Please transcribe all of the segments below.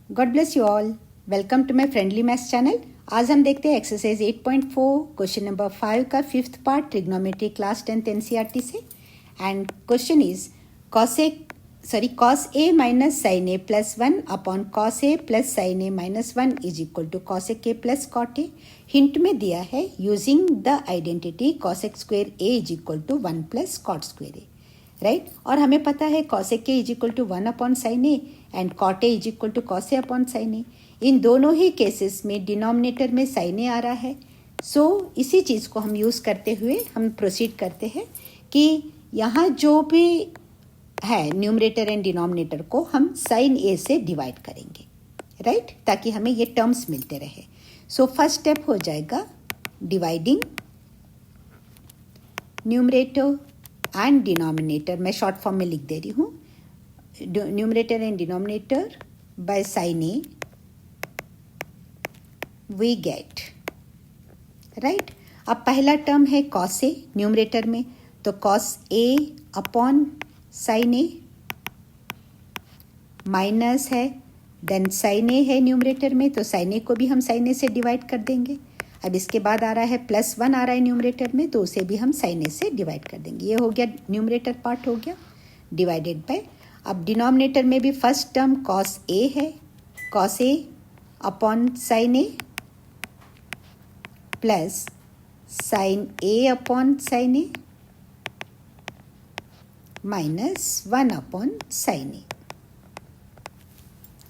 God bless you all. Welcome to my friendly maths channel. आज हम देखते हैं एक्सरसाइज 8.4 क्वेश्चन नंबर 5 का fifth part trigonometry class 10th NCERT से। And question is cos a minus sine A plus 1 upon cos a plus sine A minus 1 is equal to cosec a plus cot a। Hint में दिया है using the identity cosec square a is equal to 1 plus cot square a, right. और हमें पता है cosec a is equal to 1 upon sine a and cot a is equal to cos a upon sine A. इन दोनों ही cases में denominator में sine A आ रहा है। सो इसी चीज़ को हम यूज़ करते हुए हम प्रोसीड करते हैं कि यहाँ जो भी है न्यूमरेटर एंड डिनोमिनेटर को हम साइन ए से डिवाइड करेंगे, राइट, ताकि हमें ये टर्म्स मिलते रहे। सो फर्स्ट स्टेप हो जाएगा डिवाइडिंग न्यूमरेटर एंड डिनोमिनेटर। मैं शॉर्ट फॉर्म में लिख दे रही हूँ, numerator and denominator by sine A we get, right. अब पहला टर्म है cos a न्यूमरेटर में, तो cos a upon sine A minus है, देन साइन ए है न्यूमरेटर में, तो साइन ए को भी हम साइन ए से डिवाइड कर देंगे। अब इसके बाद आ रहा है प्लस 1 आ रहा है न्यूमरेटर में, तो उसे भी हम साइन ए से डिवाइड कर देंगे। ये हो गया न्यूमरेटर पार्ट हो गया डिवाइडेड बाय। अब डिनोमिनेटर में भी फर्स्ट टर्म cos a है, cos a upon sine A plus sine A upon sine A minus 1 upon sine A,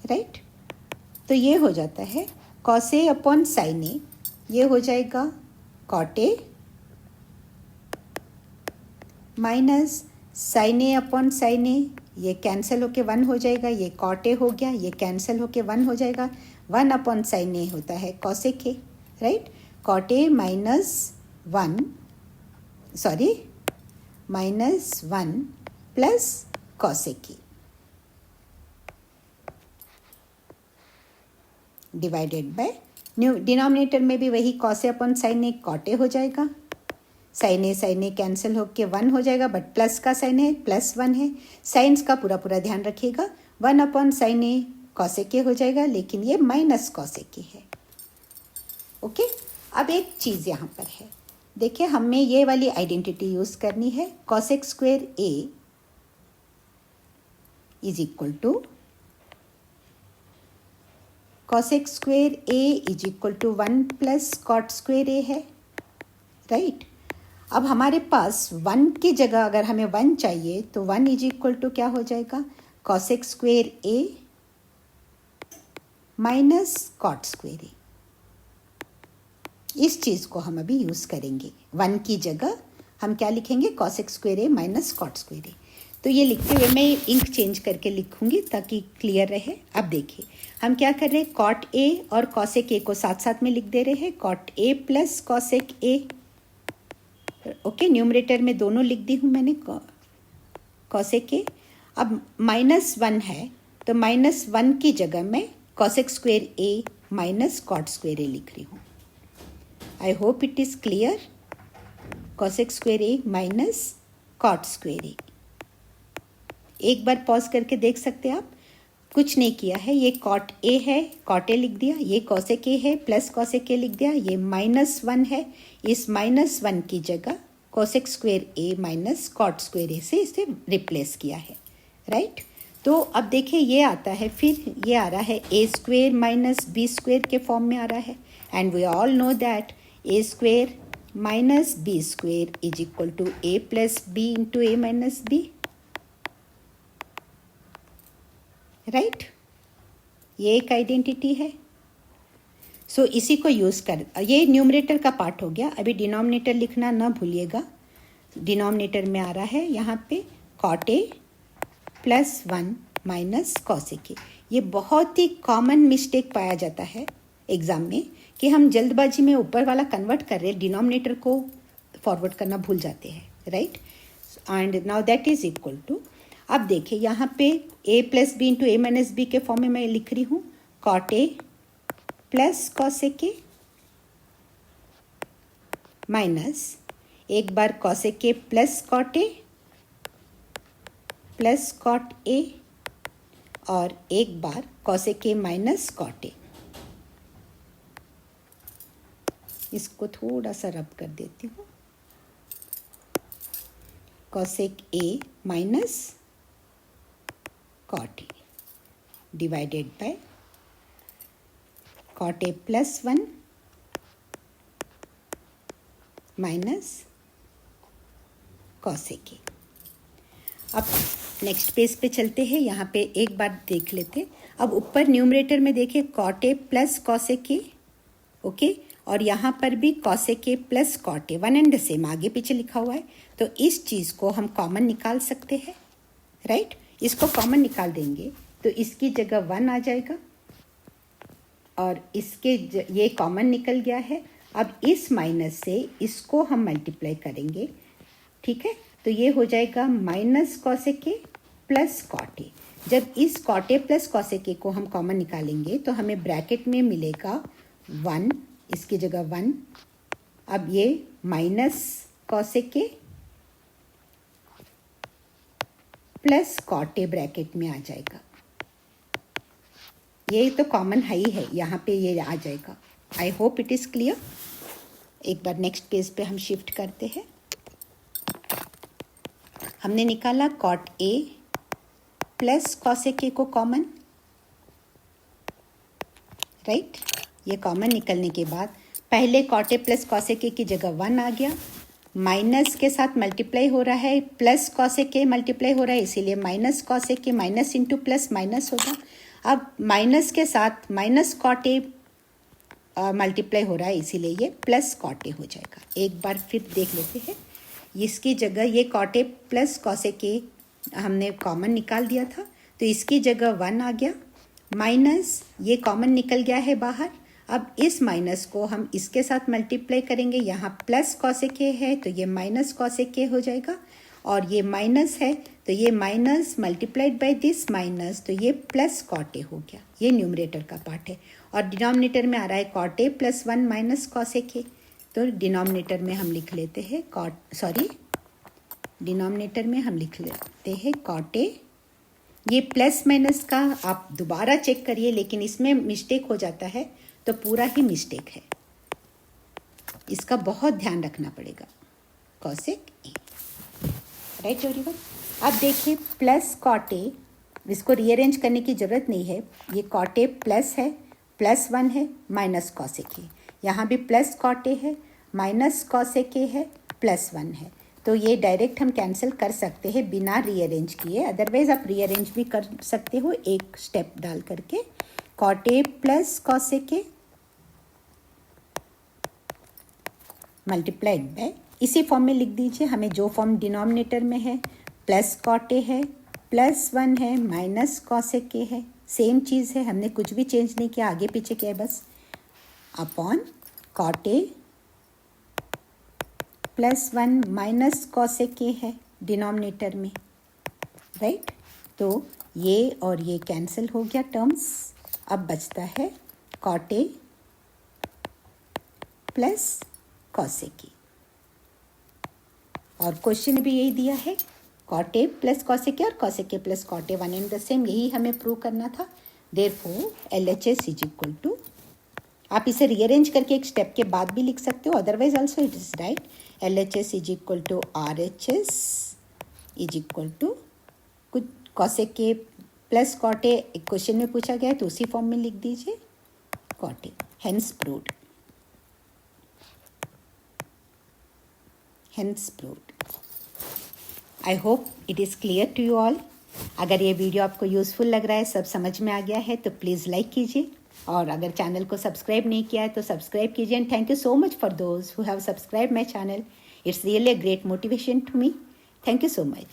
right. तो ये हो जाता है cos a upon sine A, ये हो जाएगा cot a minus sine A upon sine A, ये कैंसिल होके 1 हो जाएगा, ये cot a हो गया, ये कैंसिल होके 1 हो जाएगा, 1 अपॉन साइन ए होता है cosec a, right. cot a minus 1 plus cosec a divided by denominator में भी वही cos a upon sine A cot a हो जाएगा, साइन ए कैंसिल होके 1 हो जाएगा, बट प्लस का साइन है प्लस 1 है, साइंस का पूरा ध्यान रखिएगा। 1 upon sine A cosec a हो जाएगा, लेकिन ये माइनस cosec a है, ओके। अब एक चीज़ यहाँ पर है, देखिए हमें ये वाली आइडेंटिटी यूज़ करनी है, cosec square a is equal to cosec square a is equal to 1 plus cot square a है, राइट। अब हमारे पास 1 की जगह अगर हमें 1 चाहिए तो 1 इज इक्वल टू क्या हो जाएगा, cosec square a minus cot square a। इस चीज़ को हम अभी यूज़ करेंगे, 1 की जगह हम क्या लिखेंगे, cosec square a minus cot square a। तो ये लिखते हुए मैं इंक चेंज करके लिखूंगी ताकि क्लियर रहे। अब देखिए हम क्या कर रहे हैं, cot a और cosec a को साथ साथ में लिख दे रहे हैं, cot a plus cosec a, okay. Numerator में दोनों लिख दी हूँ मैंने cosec a। अब माइनस 1 है, तो माइनस 1 की जगह मैं cosec square a minus cot square a लिख रही हूँ। आई hope it is clear, cosec square a minus cot square a। एक बार पॉज करके देख सकते हैं आप, कुछ नहीं किया है, ये cot a है, cot a लिख दिया, ये cosec a है प्लस cosec a लिख दिया, ये माइनस 1 है, इस माइनस 1 की जगह cosec square a minus cot square a से इसे रिप्लेस किया है, राइट। तो अब देखिए ये आता है, फिर ये आ रहा है a square minus b square के फॉर्म में आ रहा है, and we all know that a square minus b square is equal to a plus b into a minus b, right. ये एक आइडेंटिटी है। सो इसी को यूज़ कर, ये न्यूमरेटर का पार्ट हो गया। अभी डिनोमिनेटर लिखना ना भूलिएगा, डिनोमिनेटर में आ रहा है यहाँ पे cot a plus 1 minus cosec a। ये बहुत ही कॉमन मिस्टेक पाया जाता है एग्ज़ाम में कि हम जल्दबाजी में ऊपर वाला कन्वर्ट कर रहे हैं, डिनोमिनेटर को फॉरवर्ड करना भूल जाते हैं, right. And now that is equal to, अब देखिए यहाँ पे a plus B into A minus B के फॉर्म में मैं लिख रही हूँ cot a plus cosec a minus एक बार cosec a plus cot a plus cot a, और एक बार cosec A minus cot A. इसको थोड़ा सा रब कर देती हूँ। Cosec A minus cot A divided by cot A plus 1 minus cosec ए। अब नेक्स्ट पेज पे चलते हैं। यहाँ पे एक बार देख लेते। अब ऊपर न्यूमरेटर में देखिए cot A plus cosec a, okay, और यहाँ पर भी cosec A plus cot A, one and same आगे पीछे लिखा हुआ है। तो इस चीज़ को हम कॉमन निकाल सकते हैं, राइट। इसको कॉमन निकाल देंगे तो इसकी जगह 1 आ जाएगा और इसके ये कॉमन निकल गया है। अब इस माइनस से इसको हम मल्टीप्लाई करेंगे, ठीक है। तो ये हो जाएगा minus cosec A plus cot a. जब इस cot A plus cosec a को हम कॉमन निकालेंगे तो हमें ब्रैकेट में मिलेगा 1, इसकी जगह 1। अब ये minus cosec A plus cot a bracket में आ जाएगा। ये तो कॉमन है ही है, यहाँ पे ये आ जाएगा। आई होप इट इज़ क्लियर। एक बार नेक्स्ट पेज पे हम शिफ्ट करते हैं। हमने निकाला cot A plus cosec a को कॉमन, राइट। ये कॉमन निकलने के बाद पहले cot A plus cosec a की जगह 1 आ गया, माइनस के साथ मल्टीप्लाई हो रहा है, प्लस कॉसेक ए मल्टीप्लाई हो रहा है, इसीलिए minus cosec A, minus into plus minus होगा। अब माइनस के साथ माइनस कॉट ए मल्टीप्लाई हो रहा है, इसीलिए ये प्लस कॉट ए हो जाएगा। एक बार फिर देख लेते हैं। इसकी जगह ये cot A plus cosec a हमने कॉमन निकाल दिया था, तो इसकी जगह 1 आ गया, माइनस ये कॉमन निकल गया है बाहर। अब इस माइनस को हम इसके साथ मल्टीप्लाई करेंगे, यहाँ प्लस कॉसेक ए है तो ये माइनस कॉसेक ए हो जाएगा, और ये माइनस है तो ये minus multiplied by this minus, तो ये प्लस कॉट ए हो गया। ये न्यूमरेटर का पार्ट है और डिनोमिनेटर में आ रहा है cot A plus 1 minus cosec a. तो डिनोमिनेटर में हम लिख लेते हैं डिनोमिनेटर में हम लिख लेते हैं कॉट ए। ये प्लस माइनस का आप दोबारा चेक करिए, लेकिन इसमें मिस्टेक हो जाता है तो पूरा ही मिस्टेक है, इसका बहुत ध्यान रखना पड़ेगा। कॉसेक ए, राइट एवरीवन। अब देखिए प्लस कॉट ए, इसको रीअरेंज करने की ज़रूरत नहीं है। ये कॉट ए प्लस है, प्लस 1 है, माइनस कॉसेक ए, यहाँ भी प्लस कॉट ए है, माइनस कॉसेक ए है, प्लस 1 है। तो ये डायरेक्ट हम कैंसिल कर सकते हैं बिना रीअरेंज किए। अदरवाइज आप रीअरेंज भी कर सकते हो एक स्टेप डाल करके। Cot A plus cosec a multiplied by, इसी फॉर्म में लिख दीजिए। हमें जो फॉर्म डिनोमिनेटर में है, प्लस कॉट ए है, प्लस 1 है, माइनस कॉसेक ए है, सेम चीज़ है, हमने कुछ भी चेंज नहीं किया, आगे पीछे किया है बस। Upon cot A plus 1 minus cosec a है डिनोमिनेटर में, राइट। तो ये और ये कैंसिल हो गया टर्म्स। अब बचता है cot A plus cosec A, और क्वेश्चन भी यही दिया है, cot A plus cosec A और cosec A plus cot A one and the same, यही हमें प्रूव करना था। Therefore LHS is equal to, आप इसे रीअरेंज करके एक स्टेप के बाद भी लिख सकते हो, otherwise also it is right. LHS is equal to RHS is equal to कुछ cosec A plus cot A, question में पूछा गया है तो उसी फॉर्म में लिख दीजिए cot a, hence proved, hence proved. I hope it is clear to you all. अगर ये वीडियो आपको यूज़फुल लग रहा है, सब समझ में आ गया है, तो प्लीज़ लाइक कीजिए, और अगर चैनल को सब्सक्राइब नहीं किया है तो सब्सक्राइब कीजिए। And thank you so much for those who have subscribe my channel. It's really a great motivation to me. Thank you so much.